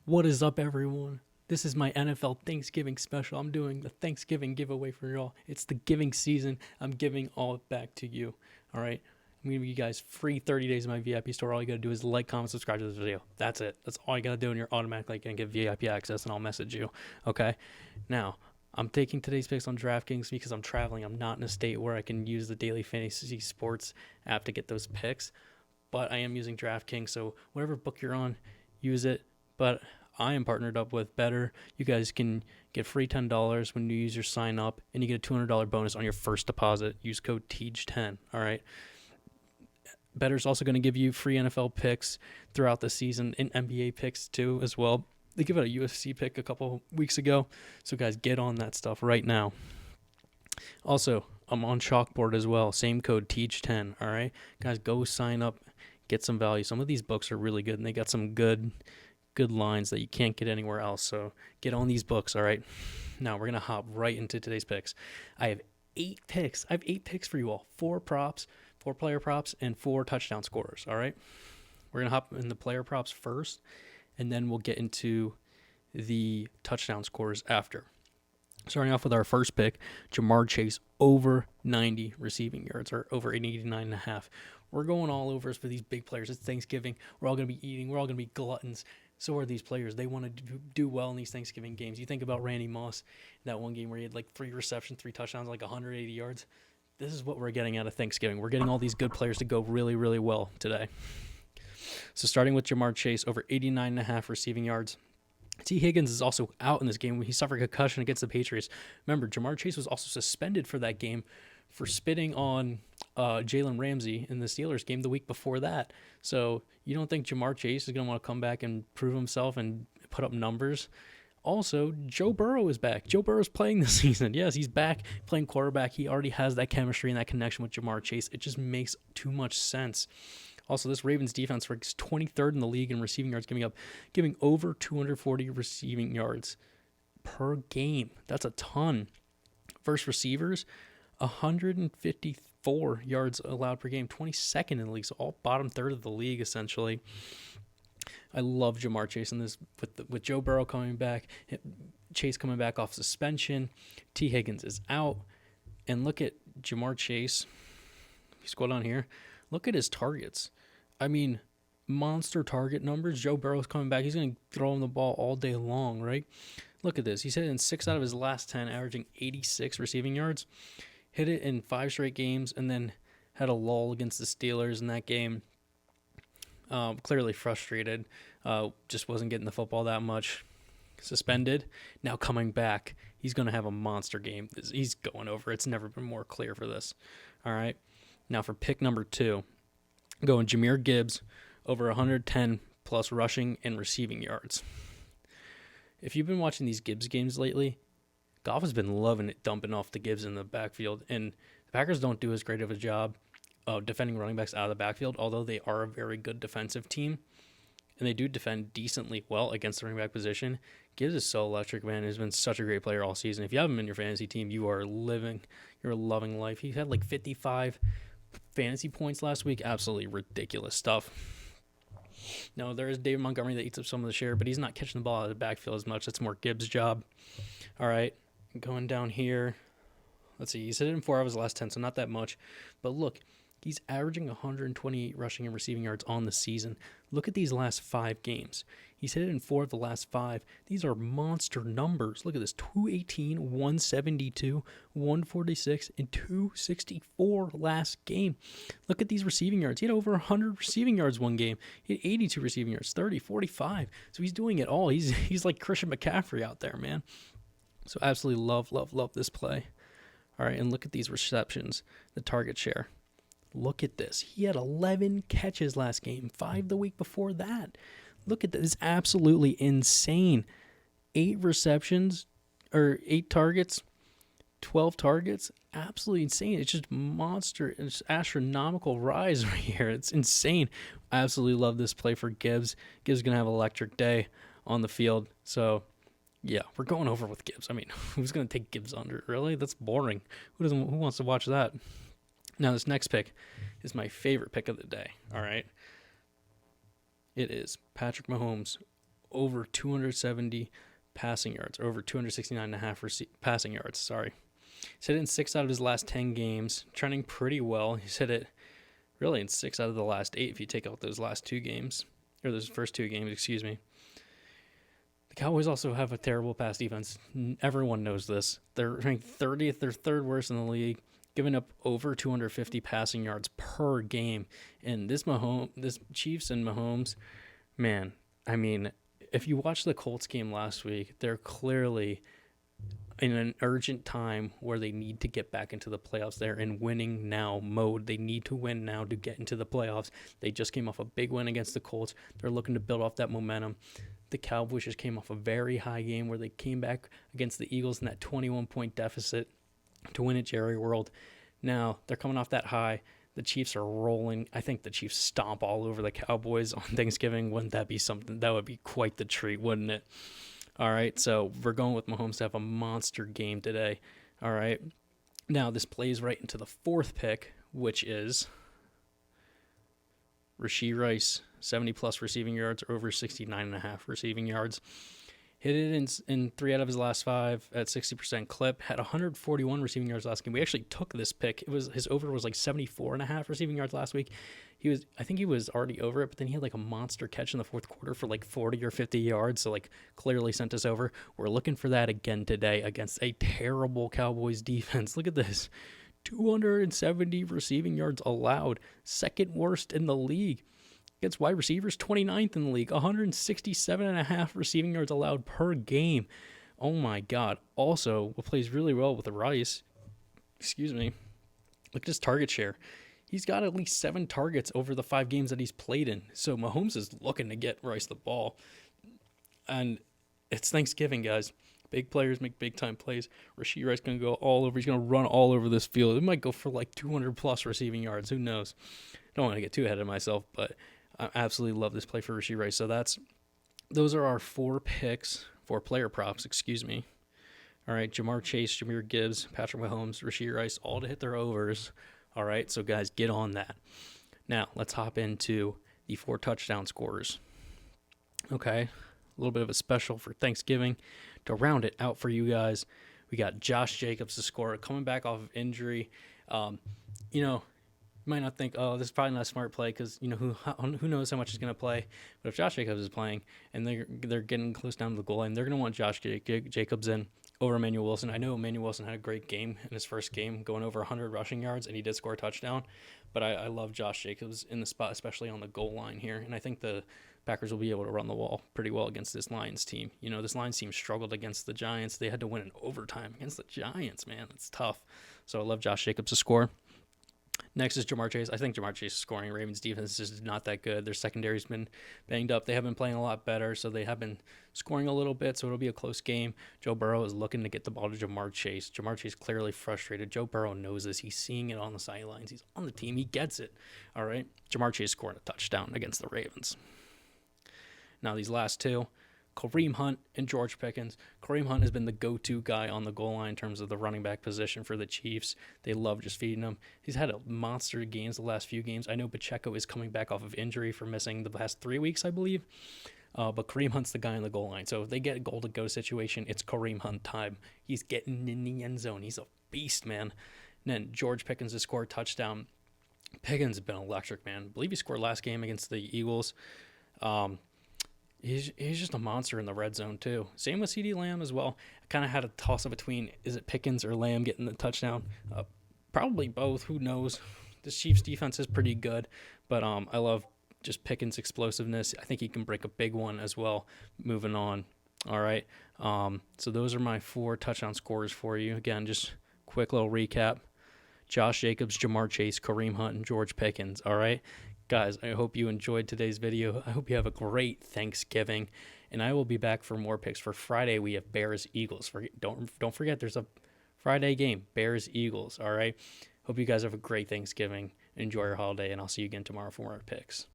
What is up, everyone? This is my NFL Thanksgiving special. I'm doing the Thanksgiving giveaway for y'all. It's the giving season. I'm giving all back to you. All right. I'm going to give you guys free 30 days of my VIP store. All you got to do is like, comment, subscribe to this video. That's it. That's all you got to do, and you're automatically going to get VIP access, and I'll message you. Okay. Now, I'm taking today's picks on DraftKings because I'm traveling. I'm not in a state where I can use the daily fantasy sports app to get those picks, but I am using DraftKings. So whatever book you're on, use it. But I am partnered up with Betr. You guys can get free $10 when you use your sign up, and you get a $200 bonus on your first deposit. Use code TEACH10. All right. Betr's also going to give you free NFL picks throughout the season and NBA picks too as well. They give out a UFC pick a couple weeks ago. So guys, get on that stuff right now. Also, I'm on Chalkboard as well. Same code TEACH10. All right. Guys, go sign up. Get some value. Some of these books are really good, and they got some good lines that you can't get anywhere else. So get on these books, all right? Now we're going to hop right into today's picks. I have 8 picks. I have 8 picks for you all. 4 props, 4 player props, and 4 touchdown scorers, all right? We're going to hop in the player props first, and then we'll get into the touchdown scorers after. Starting off with our first pick, Jamar Chase over 90 receiving yards, or over 89.5. We're going all overs for these big players. It's Thanksgiving. We're all going to be eating. We're all going to be gluttons. So are these players. They want to do well in these Thanksgiving games. You think about Randy Moss, that one game where he had like 3 receptions, 3 touchdowns, like 180 yards. This is what we're getting out of Thanksgiving. We're getting all these good players to go really, really well today. So starting with Jamar Chase, over 89.5 receiving yards. T. Higgins is also out in this game. He suffered a concussion against the Patriots. Remember, Jamar Chase was also suspended for that game for spitting on Jalen Ramsey in the Steelers game the week before that. So you don't think Jamar Chase is going to want to come back and prove himself and put up numbers? Also, Joe Burrow is back. Joe Burrow is playing this season. Yes, he's back playing quarterback. He already has that chemistry and that connection with Jamar Chase. It just makes too much sense. Also, this Ravens defense ranks 23rd in the league in receiving yards, giving over 240 receiving yards per game. That's a ton. Versus receivers, 154 yards allowed per game, 22nd in the league, so all bottom third of the league essentially. I love Jamar Chase in this with Joe Burrow coming back, Chase coming back off suspension, T. Higgins is out, and look at Jamar Chase. You scroll down here, look at his targets. I mean, monster target numbers. Joe Burrow's coming back. He's going to throw him the ball all day long, right? Look at this. He's hit in 6 out of his last 10, averaging 86 receiving yards. Hit it in 5 straight games, and then had a lull against the Steelers in that game. Clearly frustrated. Just wasn't getting the football that much. Suspended. Now coming back. He's going to have a monster game. He's going over. It's never been more clear for this. All right. Now for pick number 2. Going Jahmyr Gibbs, over 110 plus rushing and receiving yards. If you've been watching these Gibbs games lately, Goff has been loving it, dumping off the Gibbs in the backfield. And the Packers don't do as great of a job of defending running backs out of the backfield, although they are a very good defensive team. And they do defend decently well against the running back position. Gibbs is so electric, man. He's been such a great player all season. If you have him in your fantasy team, you're loving life. He had like 55 fantasy points last week. Absolutely ridiculous stuff. Now, there is David Montgomery that eats up some of the share, but he's not catching the ball out of the backfield as much. That's more Gibbs' job. All right, going down here. Let's see. He's hit it in 4 out of his last 10, so not that much. But look, he's averaging 128 rushing and receiving yards on the season. Look at these last 5 games. He's hit it in 4 of the last 5. These are monster numbers. Look at this, 218, 172, 146, and 264 last game. Look at these receiving yards. He had over 100 receiving yards one game. He had 82 receiving yards, 30, 45. So he's doing it all. He's like Christian McCaffrey out there, man. So absolutely love this play. All right, and look at these receptions, the target share. Look at this. He had 11 catches last game, 5 the week before that. Look at this. It's absolutely insane. 8 receptions, or 8 targets, 12 targets. Absolutely insane. It's just monster. It's astronomical rise right here. It's insane. I absolutely love this play for Gibbs. Gibbs is going to have an electric day on the field. So, yeah, we're going over with Gibbs. I mean, who's going to take Gibbs under? Really? That's boring. Who wants to watch that? Now, this next pick is my favorite pick of the day, all right? It is Patrick Mahomes over 270 passing yards, over 269.5 passing yards. Sorry. He's hit it in 6 out of his last 10 games, trending pretty well. He's hit it really in 6 out of the last 8 if you take out those last 2 games, or those first 2 games, excuse me. The Cowboys also have a terrible pass defense. Everyone knows this. They're ranked 30th. They're third worst in the league, giving up over 250 passing yards per game. And this Chiefs and Mahomes, man, I mean, if you watch the Colts game last week, they're clearly in an urgent time where they need to get back into the playoffs. They're in winning now mode. They need to win now to get into the playoffs. They just came off a big win against the Colts. They're looking to build off that momentum. The Cowboys just came off a very high game where they came back against the Eagles in that 21-point deficit to win at Jerry World. Now, they're coming off that high. The Chiefs are rolling. I think the Chiefs stomp all over the Cowboys on Thanksgiving. Wouldn't that be something? That would be quite the treat, wouldn't it? All right, so we're going with Mahomes to have a monster game today. All right. Now, this plays right into the 4th pick, which is Rashee Rice, 70-plus receiving yards, over 69.5 receiving yards. Hit it in 3 out of his last 5 at 60% clip. Had 141 receiving yards last game. We actually took this pick. His over was like 74.5 receiving yards last week. I think he was already over it, but then he had like a monster catch in the 4th quarter for like 40 or 50 yards. So like clearly sent us over. We're looking for that again today against a terrible Cowboys defense. Look at this. 270 receiving yards allowed. 2nd worst in the league. Against wide receivers, 29th in the league, 167.5 receiving yards allowed per game. Oh my God. Also, what plays really well with the Rice, look at his target share. He's got at least 7 targets over the 5 games that he's played in. So Mahomes is looking to get Rice the ball. And it's Thanksgiving, guys. Big players make big-time plays. Rashee Rice going to go all over. He's going to run all over this field. It might go for like 200-plus receiving yards. Who knows? Don't want to get too ahead of myself, but I absolutely love this play for Rashee Rice. So those are our 4 picks, 4 player props, excuse me. All right, Jamar Chase, Jahmyr Gibbs, Patrick Mahomes, Rashee Rice, all to hit their overs. All right, so guys, get on that. Now, let's hop into the 4 touchdown scorers. Okay, a little bit of a special for Thanksgiving. To round it out for you guys, we got Josh Jacobs to score, coming back off of injury. You might not think, oh, this is probably not a smart play because, who knows how much he's going to play. But if Josh Jacobs is playing and they're getting close down to the goal line, they're going to want Josh Jacobs in over Emmanuel Wilson. I know Emmanuel Wilson had a great game in his first game, going over 100 rushing yards, and he did score a touchdown. But I love Josh Jacobs in the spot, especially on the goal line here. And I think the Packers will be able to run the ball pretty well against this Lions team. This Lions team struggled against the Giants. They had to win in overtime against the Giants, man. It's tough. So I love Josh Jacobs to score. Next is Jamar Chase. I think Jamar Chase is scoring. Ravens' defense is not that good. Their secondary's been banged up. They have been playing a lot better, so they have been scoring a little bit, so it'll be a close game. Joe Burrow is looking to get the ball to Jamar Chase. Jamar Chase clearly frustrated. Joe Burrow knows this. He's seeing it on the sidelines. He's on the team. He gets it. All right? Jamar Chase scoring a touchdown against the Ravens. Now, these last 2, Kareem Hunt and George Pickens. Kareem Hunt has been the go-to guy on the goal line in terms of the running back position for the Chiefs. They love just feeding him. He's had a monster games the last few games. I know Pacheco is coming back off of injury for missing the past 3 weeks, I believe. But Kareem Hunt's the guy on the goal line. So if they get a goal-to-go situation, it's Kareem Hunt time. He's getting in the end zone. He's a beast, man. And then George Pickens has scored a touchdown. Pickens has been electric, man. I believe he scored last game against the Eagles. He's just a monster in the red zone, too. Same with CeeDee Lamb as well. I kind of had a toss-up between, is it Pickens or Lamb getting the touchdown? Probably both. Who knows? The Chiefs' defense is pretty good, but I love just Pickens' explosiveness. I think he can break a big one as well. Moving on. All right. So those are my 4 touchdown scorers for you. Again, just quick little recap. Josh Jacobs, Jamar Chase, Kareem Hunt, and George Pickens. All right. Guys, I hope you enjoyed today's video. I hope you have a great Thanksgiving, and I will be back for more picks. For Friday, we have Bears-Eagles. Don't forget, there's a Friday game, Bears-Eagles, all right? Hope you guys have a great Thanksgiving. Enjoy your holiday, and I'll see you again tomorrow for more picks.